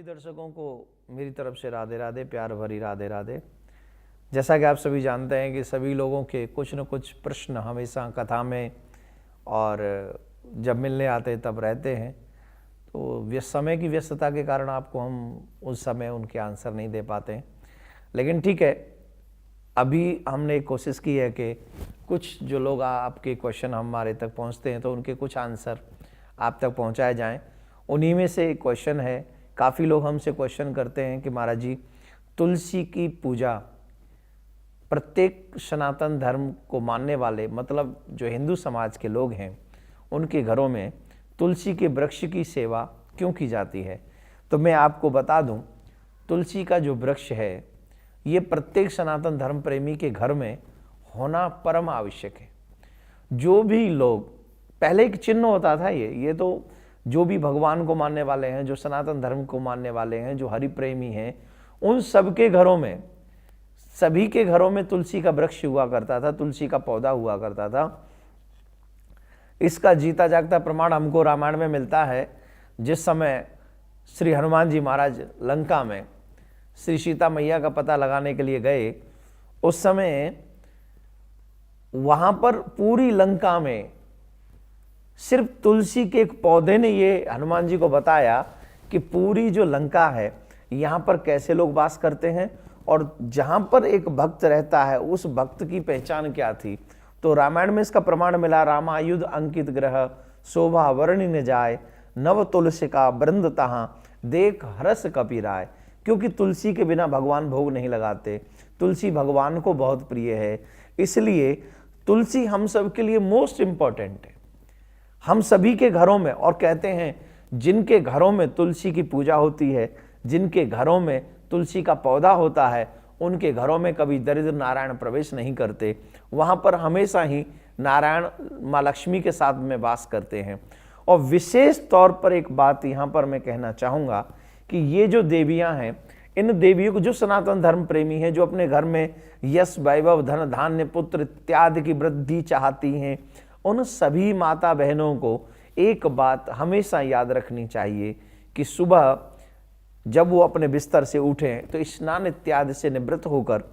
सभी दर्शकों को मेरी तरफ से राधे राधे, प्यार भरी राधे राधे। जैसा कि आप सभी जानते हैं कि सभी लोगों के कुछ न कुछ प्रश्न हमेशा कथा में और जब मिलने आते तब रहते हैं, तो समय की व्यस्तता के कारण आपको हम उस समय उनके आंसर नहीं दे पाते हैं। लेकिन ठीक है, अभी हमने कोशिश की है कि कुछ जो लोग आपके क्वेश्चन हमारे तक पहुंचते हैं तो उनके कुछ आंसर आप तक पहुंचाए जाएं। उन्हीं में से एक क्वेश्चन है, काफ़ी लोग हमसे क्वेश्चन करते हैं कि महाराज जी, तुलसी की पूजा प्रत्येक सनातन धर्म को मानने वाले, मतलब जो हिंदू समाज के लोग हैं, उनके घरों में तुलसी के वृक्ष की सेवा क्यों की जाती है। तो मैं आपको बता दूं, तुलसी का जो वृक्ष है ये प्रत्येक सनातन धर्म प्रेमी के घर में होना परम आवश्यक है। जो भी लोग, पहले एक चिन्ह होता था, ये तो जो भी भगवान को मानने वाले हैं, जो सनातन धर्म को मानने वाले हैं, जो हरि प्रेमी हैं, उन सबके घरों में, सभी के घरों में तुलसी का वृक्ष हुआ करता था, तुलसी का पौधा हुआ करता था। इसका जीता जागता प्रमाण हमको रामायण में मिलता है। जिस समय श्री हनुमान जी महाराज लंका में श्री सीता मैया का पता लगाने के लिए गए, उस समय वहां पर पूरी लंका में सिर्फ तुलसी के एक पौधे ने ये हनुमान जी को बताया कि पूरी जो लंका है यहाँ पर कैसे लोग वास करते हैं और जहाँ पर एक भक्त रहता है उस भक्त की पहचान क्या थी। तो रामायण में इसका प्रमाण मिला, रामायुध अंकित ग्रह शोभा वर्णि न जाय, नव तुलसी का वृंद तहाँ देख हरस कपीराय। क्योंकि तुलसी के बिना भगवान भोग नहीं लगाते, तुलसी भगवान को बहुत प्रिय है, इसलिए तुलसी हम सब के लिए मोस्ट इंपॉर्टेंट है, हम सभी के घरों में। और कहते हैं जिनके घरों में तुलसी की पूजा होती है, जिनके घरों में तुलसी का पौधा होता है, उनके घरों में कभी दरिद्र नारायण प्रवेश नहीं करते, वहाँ पर हमेशा ही नारायण माँ लक्ष्मी के साथ में वास करते हैं। और विशेष तौर पर एक बात यहाँ पर मैं कहना चाहूँगा कि ये जो देवियाँ हैं, इन देवियों को जो सनातन धर्म प्रेमी हैं, जो अपने घर में यश वैभव धन धान्य पुत्र इत्यादि की वृद्धि चाहती हैं, उन सभी माता बहनों को एक बात हमेशा याद रखनी चाहिए कि सुबह जब वो अपने बिस्तर से उठें तो स्नान इत्यादि से निवृत्त होकर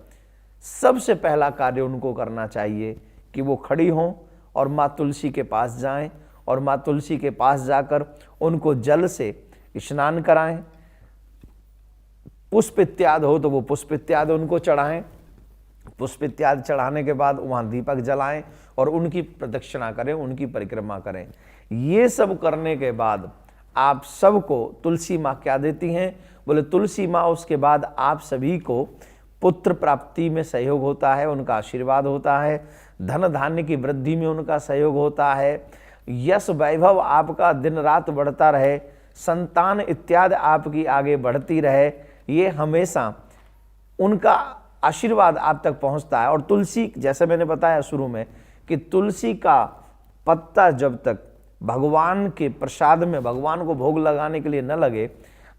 सबसे पहला कार्य उनको करना चाहिए कि वो खड़ी हों और माँ तुलसी के पास जाएं और माँ तुलसी के पास जाकर उनको जल से स्नान कराएं। पुष्प इत्यादि हो तो वो पुष्प इत्यादि उनको चढ़ाएं। पुष्प इत्यादि चढ़ाने के बाद वहाँ दीपक जलाएं और उनकी प्रदक्षिणा करें, उनकी परिक्रमा करें। ये सब करने के बाद आप सबको तुलसी माँ क्या देती हैं? बोले तुलसी माँ उसके बाद आप सभी को पुत्र प्राप्ति में सहयोग होता है, उनका आशीर्वाद होता है, धन धान्य की वृद्धि में उनका सहयोग होता है, यश वैभव आपका दिन रात बढ़ता रहे, संतान इत्यादि आपकी आगे बढ़ती रहे, ये हमेशा उनका आशीर्वाद आप तक पहुंचता है। और तुलसी, जैसे मैंने बताया शुरू में कि तुलसी का पत्ता जब तक भगवान के प्रसाद में भगवान को भोग लगाने के लिए न लगे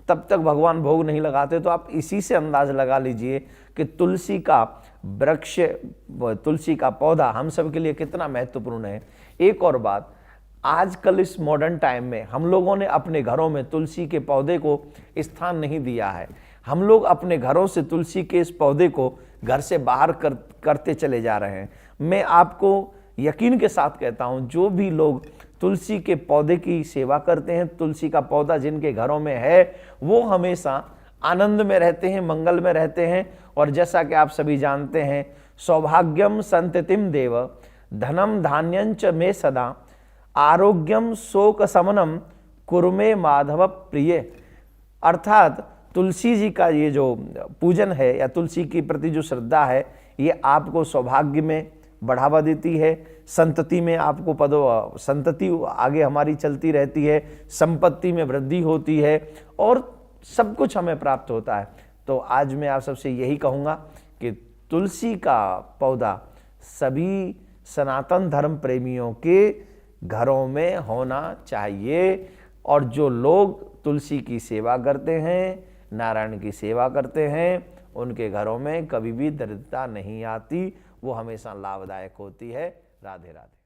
तब तक भगवान भोग नहीं लगाते। तो आप इसी से अंदाज लगा लीजिए कि तुलसी का वृक्ष, तुलसी का पौधा हम सब के लिए कितना महत्वपूर्ण है। एक और बात, आजकल इस मॉडर्न टाइम में हम लोगों ने अपने घरों में तुलसी के पौधे को स्थान नहीं दिया है। हम लोग अपने घरों से तुलसी के इस पौधे को घर से बाहर करते चले जा रहे हैं। मैं आपको यकीन के साथ कहता हूं, जो भी लोग तुलसी के पौधे की सेवा करते हैं, तुलसी का पौधा जिनके घरों में है, वो हमेशा आनंद में रहते हैं, मंगल में रहते हैं। और जैसा कि आप सभी जानते हैं, सौभाग्यम संततिम देव धनम धान्यंच में सदा आरोग्यम शोक समनम कुरुमे माधव प्रिय। अर्थात तुलसी जी का ये जो पूजन है या तुलसी के प्रति जो श्रद्धा है, ये आपको सौभाग्य में बढ़ावा देती है, संतति में आपको संतति आगे हमारी चलती रहती है, संपत्ति में वृद्धि होती है और सब कुछ हमें प्राप्त होता है। तो आज मैं आप सबसे यही कहूँगा कि तुलसी का पौधा सभी सनातन धर्म प्रेमियों के घरों में होना चाहिए। और जो लोग तुलसी की सेवा करते हैं, नारायण की सेवा करते हैं, उनके घरों में कभी भी दरिद्रता नहीं आती, वो हमेशा लाभदायक होती है। राधे राधे।